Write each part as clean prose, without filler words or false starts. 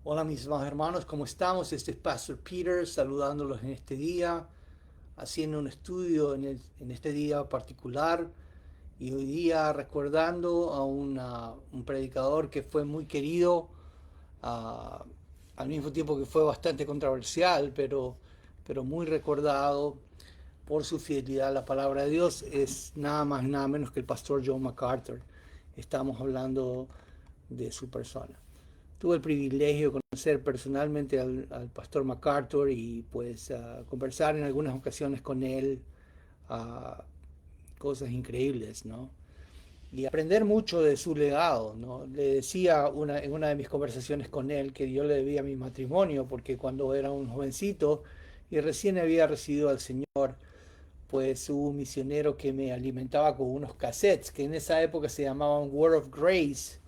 Hola mis amados hermanos, ¿cómo estamos? Este es Pastor Peter saludándolos en este día, haciendo un estudio en este día particular y hoy día recordando a un predicador que fue muy querido, ah, al mismo tiempo que fue bastante controversial, pero muy recordado por su fidelidad a la palabra de Dios. Es nada más nada menos que el pastor John MacArthur. Estamos hablando de su persona. Tuve el privilegio de conocer personalmente al pastor MacArthur y pues conversar en algunas ocasiones con él, uh, cosas increíbles, ¿no? Y aprender mucho de su legado, ¿no? Le decía en una de mis conversaciones con él que yo le debía mi matrimonio porque cuando era un jovencito y recién había recibido al Señor, pues hubo un misionero que me alimentaba con unos cassettes que en esa época se llamaban Word of Grace,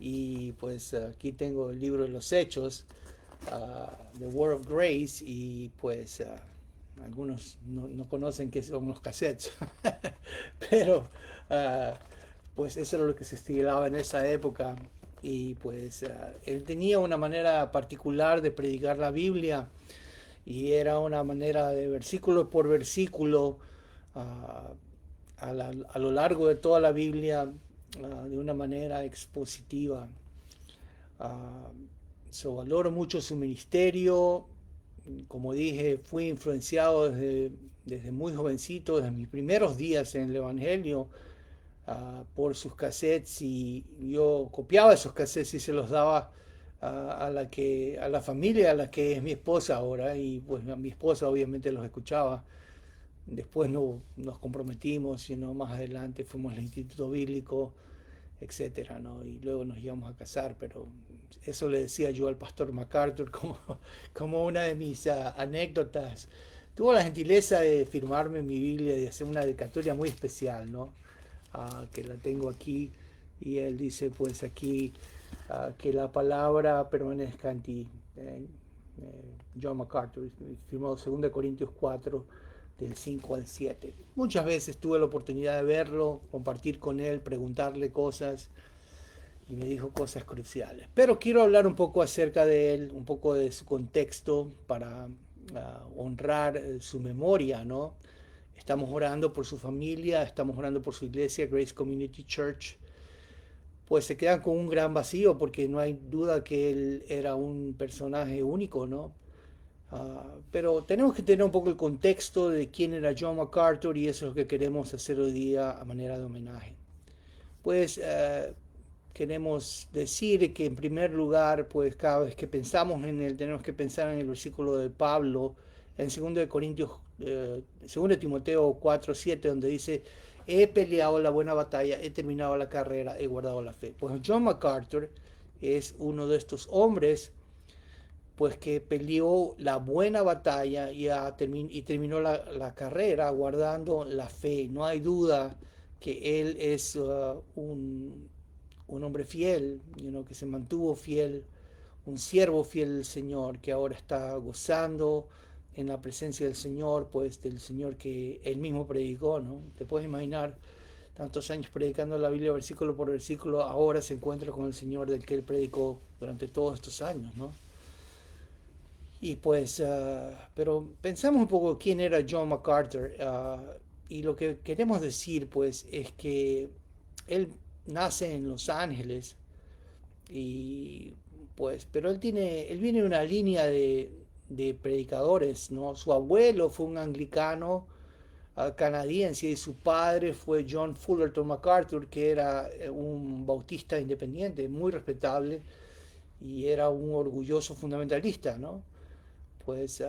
y pues aquí tengo el libro de los Hechos, The Word of Grace, y pues algunos no conocen qué son los cassettes, pero uh, pues eso era lo que se estilaba en esa época. Y pues él tenía una manera particular de predicar la Biblia y era una manera de versículo por versículo, uh, a lo largo de toda la Biblia, de una manera expositiva. Uh, Valoro mucho su ministerio. Como dije, fui influenciado desde muy jovencito, desde mis primeros días en el Evangelio, por sus cassettes, y yo copiaba esos cassettes y se los daba a la familia a la que es mi esposa ahora, y pues a mi esposa obviamente los escuchaba. Después no nos comprometimos, sino más adelante fuimos al Instituto Bíblico, etcétera, ¿no? Y luego nos íbamos a casar, pero eso le decía yo al pastor MacArthur como una de mis anécdotas. Tuvo la gentileza de firmarme mi Biblia y de hacer una dedicatoria muy especial, ¿no? Que la tengo aquí, y él dice, pues aquí, que la palabra permanezca en ti. John MacArthur, firmó 2 Corintios 4, del 5 al 7. Muchas veces tuve la oportunidad de verlo, compartir con él, preguntarle cosas, y me dijo cosas cruciales. Pero quiero hablar un poco acerca de él, un poco de su contexto para honrar su memoria, ¿no? Estamos orando por su familia, estamos orando por su iglesia, Grace Community Church. Pues se quedan con un gran vacío porque no hay duda que él era un personaje único, ¿no? Pero tenemos que tener un poco el contexto de quién era John MacArthur, y eso es lo que queremos hacer hoy día a manera de homenaje. Pues queremos decir que en primer lugar, pues cada vez que pensamos en él, tenemos que pensar en el versículo de Pablo en 2 de Corintios, 2 de Timoteo 4:7, donde dice: he peleado la buena batalla, he terminado la carrera, he guardado la fe. Pues John MacArthur es uno de estos hombres, pues que peleó la buena batalla y terminó la carrera guardando la fe. No hay duda que él es un hombre fiel, que se mantuvo fiel, un siervo fiel del Señor, que ahora está gozando en la presencia del Señor, pues del Señor que él mismo predicó, ¿no? Te puedes imaginar tantos años predicando la Biblia versículo por versículo, ahora se encuentra con el Señor del que él predicó durante todos estos años, ¿no? Y pues, pero pensamos un poco quién era John MacArthur, y lo que queremos decir pues es que él nace en Los Ángeles, y pues, pero él viene de una línea de predicadores, ¿no? Su abuelo fue un anglicano canadiense, y su padre fue John Fullerton MacArthur, que era un bautista independiente muy respetable y era un orgulloso fundamentalista, ¿no? Pues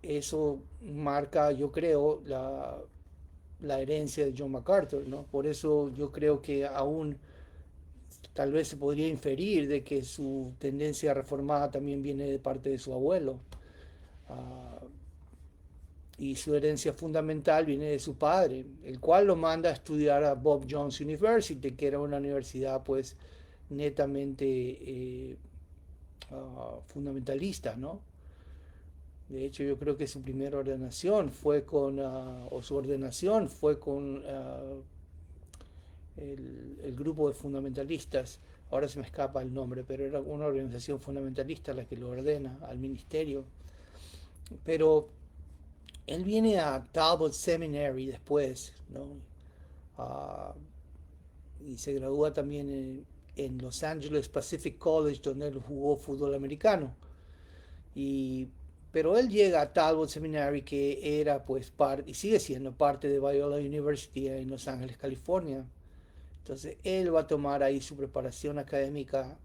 eso marca, yo creo, la herencia de John MacArthur, ¿no? Por eso yo creo que aún tal vez se podría inferir de que su tendencia reformada también viene de parte de su abuelo. Uh, y su herencia fundamental viene de su padre, el cual lo manda a estudiar a Bob Jones University, que era una universidad pues netamente fundamentalista, ¿no? De hecho, yo creo que su primera ordenación fue o su ordenación fue con el grupo de fundamentalistas ahora se me escapa el nombre, pero era una organización fundamentalista la que lo ordena al ministerio. Pero él viene a Talbot Seminary después, ¿no? Uh, y se gradúa también en Los Angeles Pacific College, donde él jugó fútbol americano. Y, pero él llega a Talbot Seminary, que era pues parte, y sigue siendo parte de Biola University en Los Ángeles, California. Entonces él va a tomar ahí su preparación académica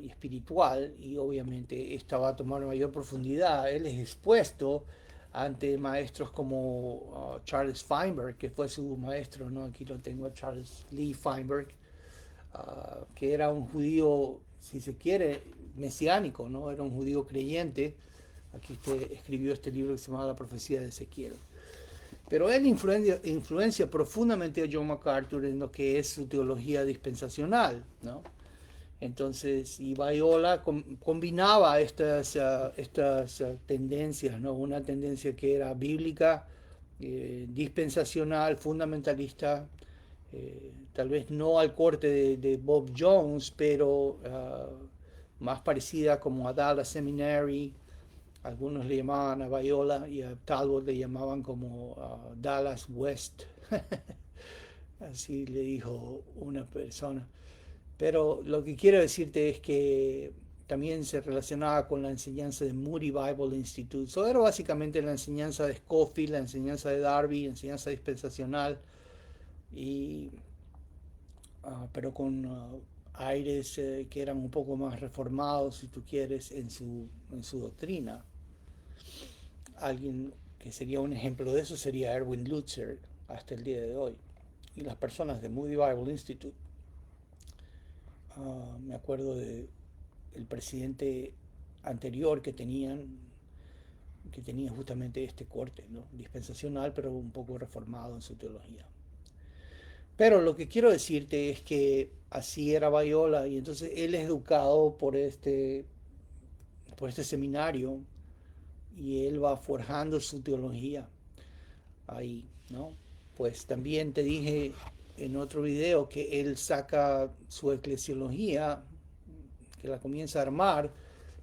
y espiritual, y obviamente esta va a tomar mayor profundidad. Él es expuesto ante maestros como Charles Feinberg, que fue su maestro, ¿no? Aquí lo tengo, Charles Lee Feinberg, que era un judío, si se quiere, mesiánico, ¿no? Era un judío creyente. Aquí usted escribió este libro que se llama La Profecía de Ezequiel. Pero él influencia profundamente a John MacArthur en lo que es su teología dispensacional, ¿no? Entonces, y Biola combinaba estas tendencias, ¿no? Una tendencia que era bíblica, dispensacional, fundamentalista, tal vez no al corte de Bob Jones, pero más parecida como a Dallas Seminary. Algunos le llamaban a Biola y a Talbot le llamaban como Dallas West. Así le dijo una persona. Pero lo que quiero decirte es que también se relacionaba con la enseñanza de Moody Bible Institute. Eso era básicamente la enseñanza de Scofield, la enseñanza de Darby, la enseñanza dispensacional, y, pero con aires que eran un poco más reformados, si tú quieres, en su doctrina. Alguien que sería un ejemplo de eso sería Erwin Lutzer hasta el día de hoy. Y las personas de Moody Bible Institute. Me acuerdo de el presidente anterior que tenía justamente este corte, ¿no? Dispensacional, pero un poco reformado en su teología. Pero lo que quiero decirte es que así era Biola, y entonces él es educado por este seminario, y él va forjando su teología ahí, ¿no? Pues también te dije en otro video que él saca su eclesiología, que la comienza a armar,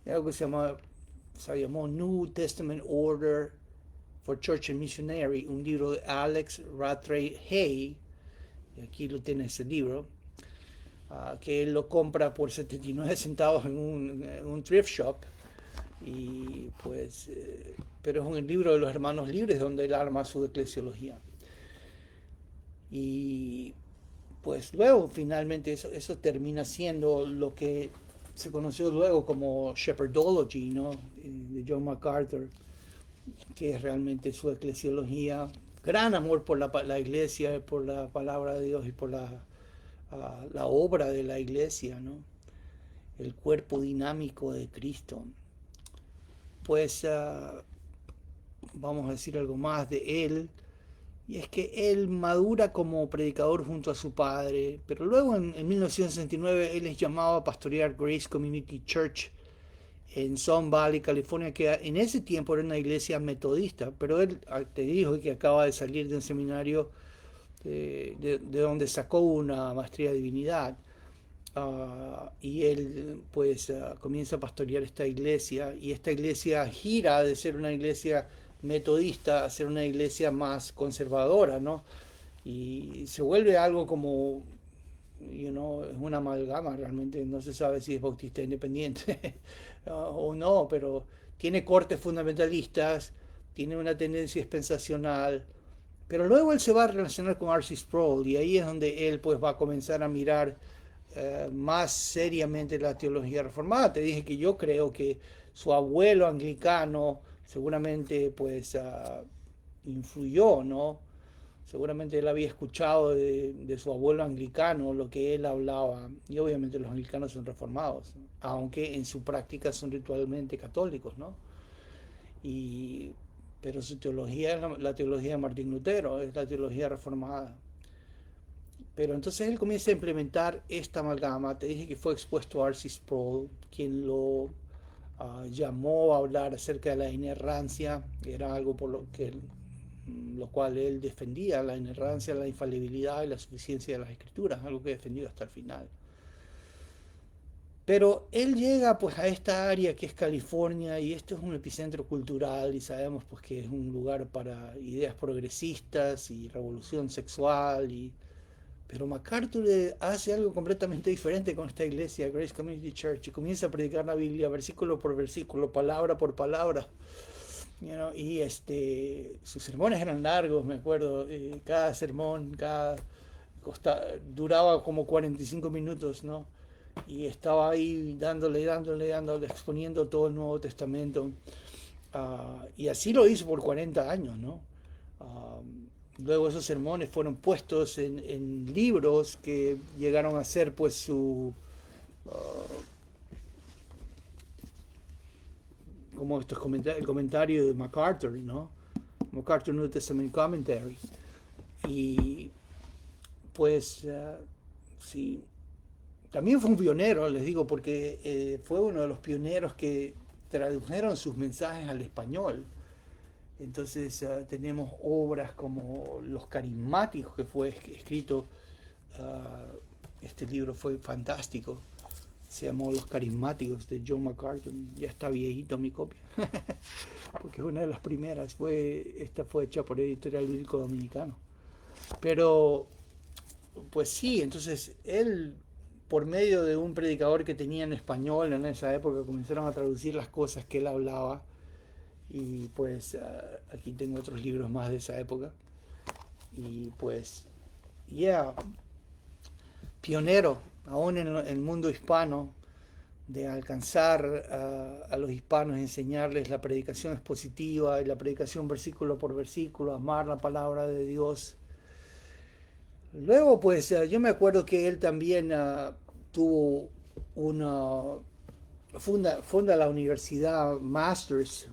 algo que se llamó New Testament Order for Church and Missionary, un libro de Alex Rattray Hay, y aquí lo tienes el libro, que él lo compra por 79 centavos en un thrift shop. Y pues, pero es un libro de los hermanos libres donde él arma su eclesiología. Y pues luego finalmente eso termina siendo lo que se conoció luego como Shepherdology, ¿no? De John MacArthur, que es realmente su eclesiología, gran amor por la iglesia, por la palabra de Dios y por la obra de la iglesia, ¿no? El cuerpo dinámico de Cristo. Pues vamos a decir algo más de él, y es que él madura como predicador junto a su padre, pero luego en 1969 él es llamado a pastorear Grace Community Church en Sun Valley, California, que en ese tiempo era una iglesia metodista, pero él te dijo que acaba de salir de un seminario de donde sacó una maestría de divinidad. Y él pues comienza a pastorear esta iglesia, y esta iglesia gira de ser una iglesia metodista a ser una iglesia más conservadora, ¿no? Y se vuelve algo como, es una amalgama realmente, no se sabe si es bautista independiente o no, pero tiene cortes fundamentalistas, tiene una tendencia dispensacional, pero luego él se va a relacionar con R.C. Sproul, y ahí es donde él pues va a comenzar a mirar más seriamente la teología reformada. Te dije que yo creo que su abuelo anglicano seguramente pues influyó, ¿no? Seguramente él había escuchado de su abuelo anglicano lo que él hablaba, y obviamente los anglicanos son reformados, aunque en su práctica son ritualmente católicos, ¿no? Pero su teología es la teología de Martín Lutero, es la teología reformada. Pero entonces él comienza a implementar esta amalgama. Te dije que fue expuesto a R.C. Sproul, quien lo llamó a hablar acerca de la inerrancia. Era algo por lo cual él defendía, la inerrancia, la infalibilidad y la suficiencia de las escrituras, algo que he defendido hasta el final. Pero él llega pues a esta área que es California y esto es un epicentro cultural y sabemos pues que es un lugar para ideas progresistas y revolución sexual y pero MacArthur hace algo completamente diferente con esta iglesia, Grace Community Church, y comienza a predicar la Biblia versículo por versículo, palabra por palabra. Y sus sermones eran largos, me acuerdo, cada sermón, duraba como 45 minutos, ¿no? Y estaba ahí dándole, exponiendo todo el Nuevo Testamento. Y así lo hizo por 40 años, ¿no? Uh, Luego esos sermones fueron puestos en libros que llegaron a ser pues uh, como estos el comentario de MacArthur, ¿no? MacArthur New Testament Commentary. Y pues sí, también fue un pionero, les digo, porque fue uno de los pioneros que tradujeron sus mensajes al español. Entonces tenemos obras como Los Carismáticos, que fue escrito, este libro fue fantástico, se llamó Los Carismáticos de John MacArthur, ya está viejito mi copia, porque es una de las primeras, esta fue hecha por Editorial Bíblico Dominicano. Pero, pues sí, entonces él, por medio de un predicador que tenía en español en esa época, comenzaron a traducir las cosas que él hablaba. Y pues aquí tengo otros libros más de esa época. Y pues, pionero, aún en el mundo hispano, de alcanzar a los hispanos, enseñarles la predicación expositiva y la predicación versículo por versículo, amar la palabra de Dios. Luego, pues, yo me acuerdo que él también tuvo una funda la universidad Masters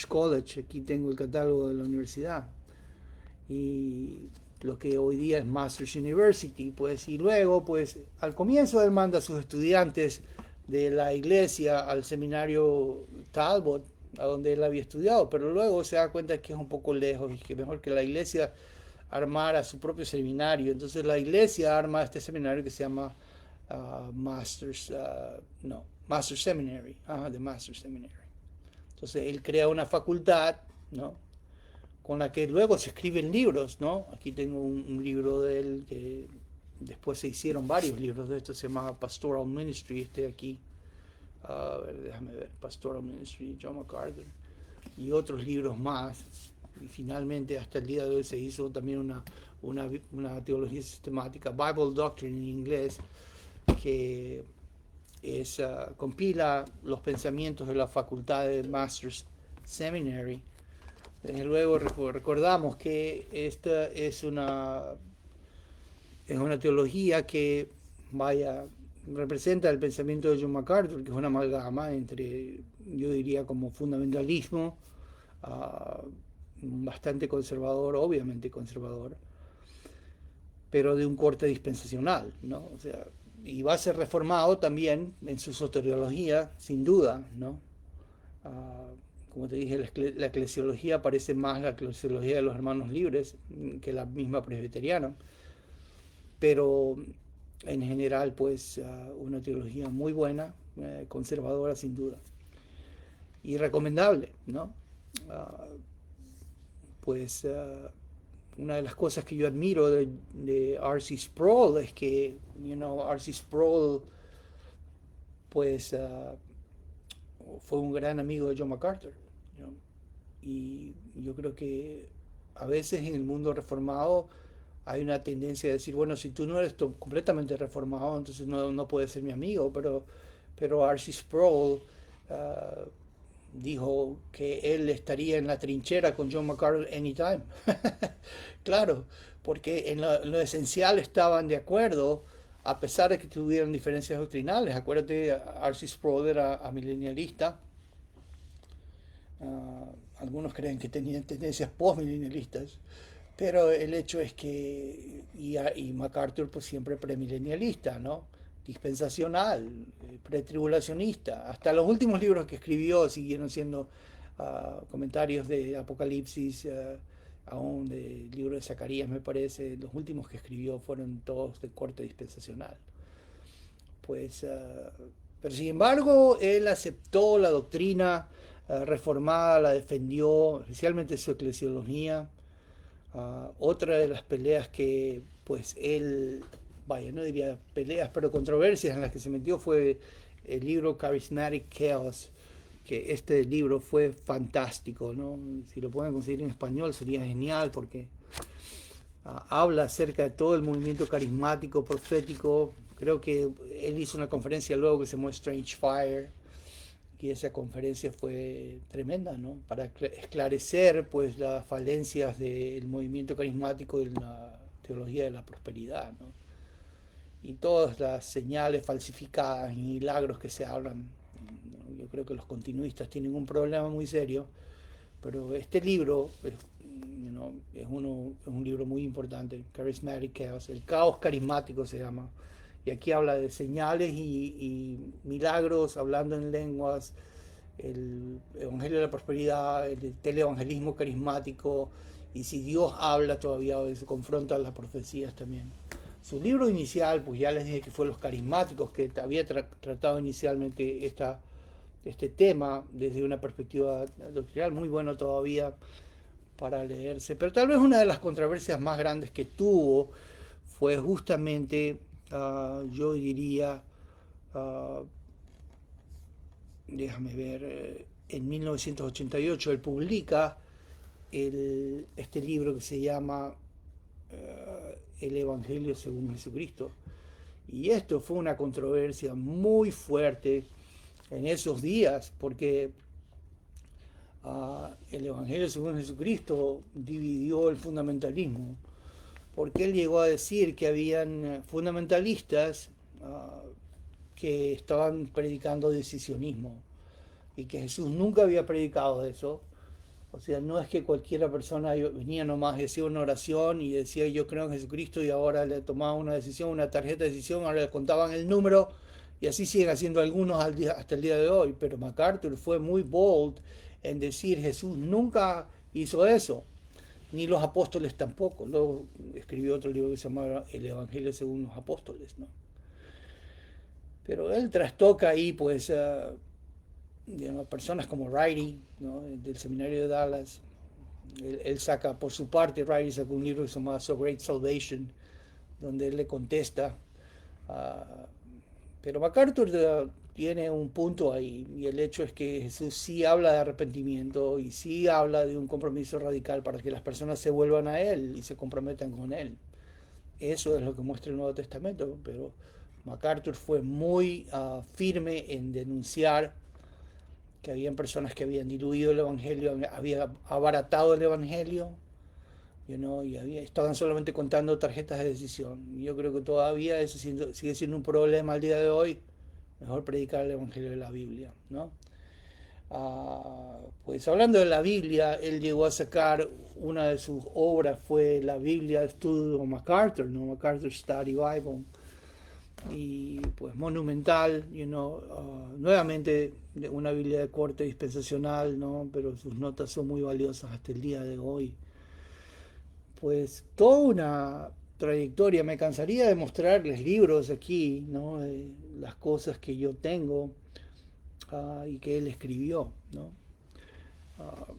College, aquí tengo el catálogo de la universidad, y lo que hoy día es Masters University, pues, y luego, pues, al comienzo él manda a sus estudiantes de la iglesia al seminario Talbot, a donde él había estudiado, pero luego se da cuenta que es un poco lejos y que mejor que la iglesia armara su propio seminario. Entonces la iglesia arma este seminario que se llama Master Seminary, the Master Seminary. Entonces él crea una facultad, ¿no? Con la que luego se escriben libros, ¿no? Aquí tengo un libro de él que después se hicieron varios libros de esto, se llama Pastoral Ministry, aquí. A ver, déjame ver, Pastoral Ministry, John MacArthur, y otros libros más. Y finalmente, hasta el día de hoy, se hizo también una teología sistemática, Bible Doctrine en inglés, que compila los pensamientos de la facultad de Masters Seminary. Desde luego recordamos que esta es una teología que representa el pensamiento de John MacArthur, que es una amalgama entre, yo diría, como fundamentalismo, bastante conservador, obviamente conservador, pero de un corte dispensacional, ¿no? O sea, y va a ser reformado también en su soteriología, sin duda, ¿no? Como te dije, la eclesiología parece más la eclesiología de los hermanos libres que la misma presbiteriana, pero en general, pues, una teología muy buena, conservadora sin duda, y recomendable, ¿no? Pues una de las cosas que yo admiro de R.C. Sproul es que, R.C. Sproul, pues, fue un gran amigo de John MacArthur, ¿no? Y yo creo que a veces en el mundo reformado hay una tendencia a decir, bueno, si tú no eres completamente reformado, entonces no puedes ser mi amigo, pero R.C. Sproul dijo que él estaría en la trinchera con John MacArthur anytime. Claro, porque en lo esencial estaban de acuerdo, a pesar de que tuvieran diferencias doctrinales. Acuérdate, R.C. Sproul era amilenialista. Algunos creen que tenían tendencias postmilenialistas, pero el hecho es que, y MacArthur pues siempre premilenialista, ¿no? Dispensacional, pretribulacionista. Hasta los últimos libros que escribió siguieron siendo comentarios de Apocalipsis, aún del libro de Zacarías, me parece. Los últimos que escribió fueron todos de corte dispensacional. Pues Pero sin embargo, él aceptó la doctrina reformada, la defendió, especialmente su eclesiología. Otra de las peleas que, pues él, vaya, no diría peleas, pero controversias en las que se metió fue el libro Charismatic Chaos, que este libro fue fantástico, ¿no? Si lo pueden conseguir en español sería genial porque habla acerca de todo el movimiento carismático, profético. Creo que él hizo una conferencia luego que se llamó Strange Fire, y esa conferencia fue tremenda, ¿no? Para esclarecer pues las falencias del movimiento carismático de la teología de la prosperidad, ¿no? Y todas las señales falsificadas y milagros que se hablan, ¿no? Yo creo que los continuistas tienen un problema muy serio, pero este libro es un libro muy importante, Charismatic Chaos, el caos carismático se llama. Y aquí habla de señales y milagros, hablando en lenguas, el Evangelio de la Prosperidad, el televangelismo carismático, y si Dios habla todavía, se confronta las profecías también. Su libro inicial, pues ya les dije que fue Los Carismáticos, que había tratado inicialmente este tema desde una perspectiva doctrinal, muy bueno todavía para leerse. Pero tal vez una de las controversias más grandes que tuvo fue justamente, yo diría, uh, déjame ver, en 1988 él publica este libro que se llama El Evangelio según Jesucristo. Y esto fue una controversia muy fuerte en esos días, porque el Evangelio según Jesucristo dividió el fundamentalismo, porque él llegó a decir que habían fundamentalistas que estaban predicando decisionismo y que Jesús nunca había predicado eso. O sea, no es que cualquiera persona venía nomás, decía una oración y decía yo creo en Jesucristo y ahora le tomaba una decisión, una tarjeta de decisión, ahora le contaban el número y así siguen haciendo algunos hasta el día de hoy. Pero MacArthur fue muy bold en decir Jesús nunca hizo eso, ni los apóstoles tampoco. Luego escribió otro libro que se llamaba El Evangelio según los apóstoles, ¿no? Pero él trastoca ahí pues digamos, personas como Riley, ¿no? Del seminario de Dallas. Él saca, por su parte, Riley sacó un libro que se llama So Great Salvation, donde él le contesta. Uh, pero MacArthur tiene un punto ahí, y el hecho es que Jesús sí habla de arrepentimiento y sí habla de un compromiso radical para que las personas se vuelvan a Él y se comprometan con Él. Eso es lo que muestra el Nuevo Testamento, pero MacArthur fue muy firme en denunciar que habían personas que habían diluido el Evangelio, habían abaratado el Evangelio, estaban solamente contando tarjetas de decisión. Y yo creo que todavía eso sigue siendo un problema al día de hoy. Mejor predicar el Evangelio de la Biblia, ¿no? Pues hablando de la Biblia, él llegó a sacar una de sus obras, fue la Biblia de estudio MacArthur, ¿no? MacArthur Study Bible, y pues monumental, nuevamente una Biblia de corte dispensacional, ¿no? Pero sus notas son muy valiosas hasta el día de hoy. Pues toda una trayectoria, me cansaría de mostrarles libros aquí, ¿no? De las cosas que yo tengo y que él escribió, ¿no? Uh,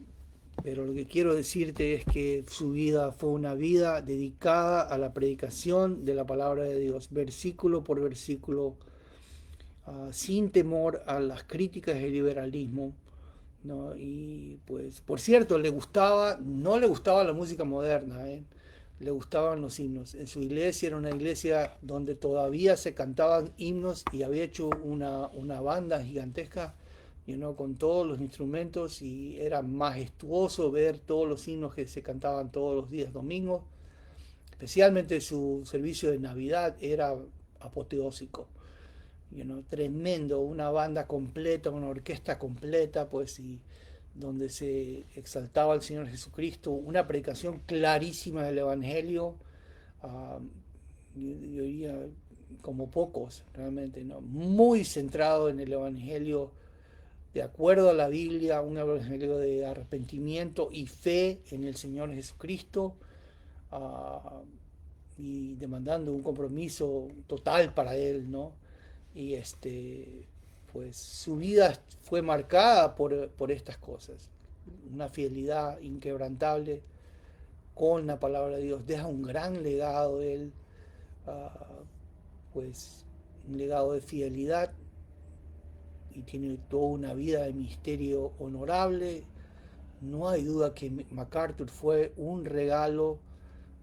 pero lo que quiero decirte es que su vida fue una vida dedicada a la predicación de la palabra de Dios, versículo por versículo, sin temor a las críticas del liberalismo, ¿no? Y pues, por cierto, no le gustaba la música moderna, ¿eh? Le gustaban los himnos. En su iglesia era una iglesia donde todavía se cantaban himnos y había hecho una banda gigantesca, con todos los instrumentos, y era majestuoso ver todos los himnos que se cantaban todos los días domingos. Especialmente su servicio de Navidad era apoteósico, tremendo, una banda completa, una orquesta completa, pues, y donde se exaltaba al Señor Jesucristo, una predicación clarísima del Evangelio, uh, yo diría como pocos realmente, ¿no? Muy centrado en el Evangelio de acuerdo a la Biblia, un evangelio de arrepentimiento y fe en el Señor Jesucristo, uh, y demandando un compromiso total para Él, ¿no? Y pues su vida fue marcada por estas cosas. Una fidelidad inquebrantable con la palabra de Dios. Deja un gran legado él, uh, pues un legado de fidelidad, y tiene toda una vida de ministerio honorable. No hay duda que MacArthur fue un regalo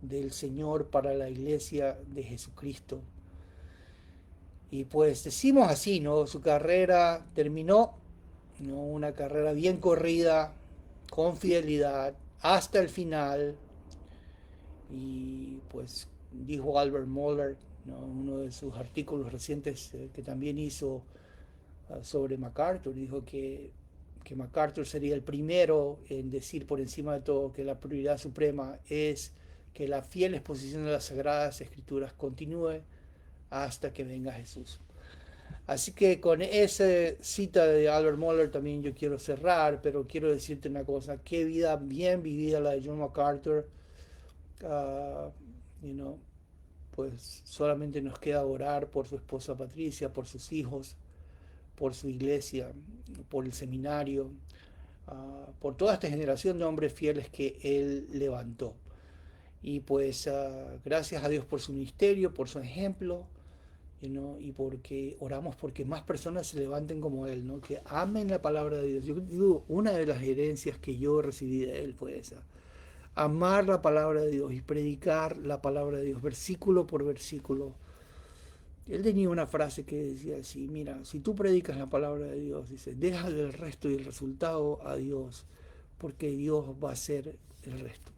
del Señor para la iglesia de Jesucristo. Y pues decimos así, ¿no? Su carrera terminó, ¿no? Una carrera bien corrida, con fidelidad, hasta el final. Y pues dijo Albert Mohler, ¿no? Uno de sus artículos recientes que también hizo sobre MacArthur, dijo que MacArthur sería el primero en decir por encima de todo que la prioridad suprema es que la fiel exposición de las Sagradas Escrituras continúe hasta que venga Jesús. Así que con esa cita de Albert Mohler también yo quiero cerrar, pero quiero decirte una cosa: qué vida bien vivida la de John MacArthur. Uh, you know, pues solamente nos queda orar por su esposa Patricia, por sus hijos, por su iglesia, por el seminario, por toda esta generación de hombres fieles que él levantó. Y pues gracias a Dios por su ministerio, por su ejemplo, y porque oramos porque más personas se levanten como él, ¿no? Que amen la palabra de Dios. Yo digo, una de las herencias que yo recibí de él fue esa: amar la palabra de Dios y predicar la palabra de Dios, versículo por versículo. Él tenía una frase que decía así: mira, si tú predicas la palabra de Dios, dice, déjale el resto y el resultado a Dios, porque Dios va a hacer el resto.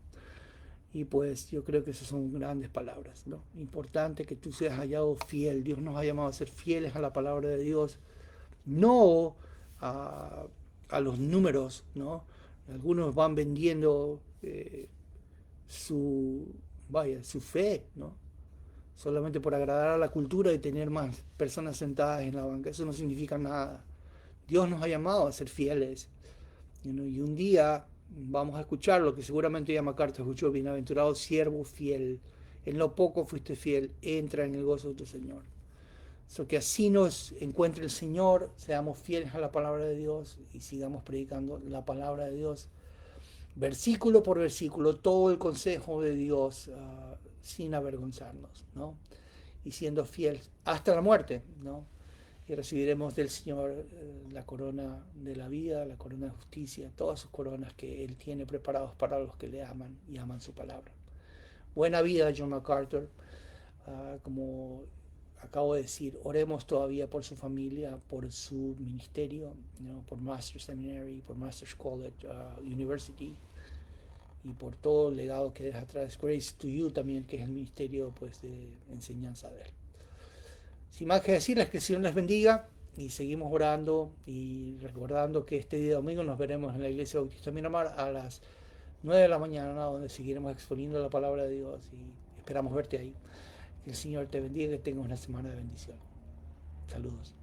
Y pues yo creo que esas son grandes palabras, ¿no? Importante que tú seas hallado fiel. Dios nos ha llamado a ser fieles a la palabra de Dios, no a los números, ¿no? Algunos van vendiendo su fe, ¿no? Solamente por agradar a la cultura y tener más personas sentadas en la banca. Eso no significa nada. Dios nos ha llamado a ser fieles, y un día vamos a escuchar lo que seguramente ya MacArthur escuchó: bienaventurado siervo fiel, en lo poco fuiste fiel, entra en el gozo de tu Señor. Que así nos encuentre el Señor, seamos fieles a la palabra de Dios y sigamos predicando la palabra de Dios, versículo por versículo, todo el consejo de Dios, sin avergonzarnos, ¿no? Y siendo fieles hasta la muerte, ¿no? Y recibiremos del Señor la corona de la vida, la corona de justicia, todas sus coronas que Él tiene preparados para los que le aman y aman su palabra. Buena vida, John MacArthur. Como acabo de decir, oremos todavía por su familia, por su ministerio, por Master's Seminary, por Master's College, University, y por todo el legado que deja atrás. Grace to You también, que es el ministerio pues de enseñanza de él. Sin más que decirles, que el Señor les bendiga, y seguimos orando y recordando que este día domingo nos veremos en la Iglesia Bautista Miramar a las 9 de la mañana, donde seguiremos exponiendo la palabra de Dios, y esperamos verte ahí. Que el Señor te bendiga y que tengas una semana de bendición. Saludos.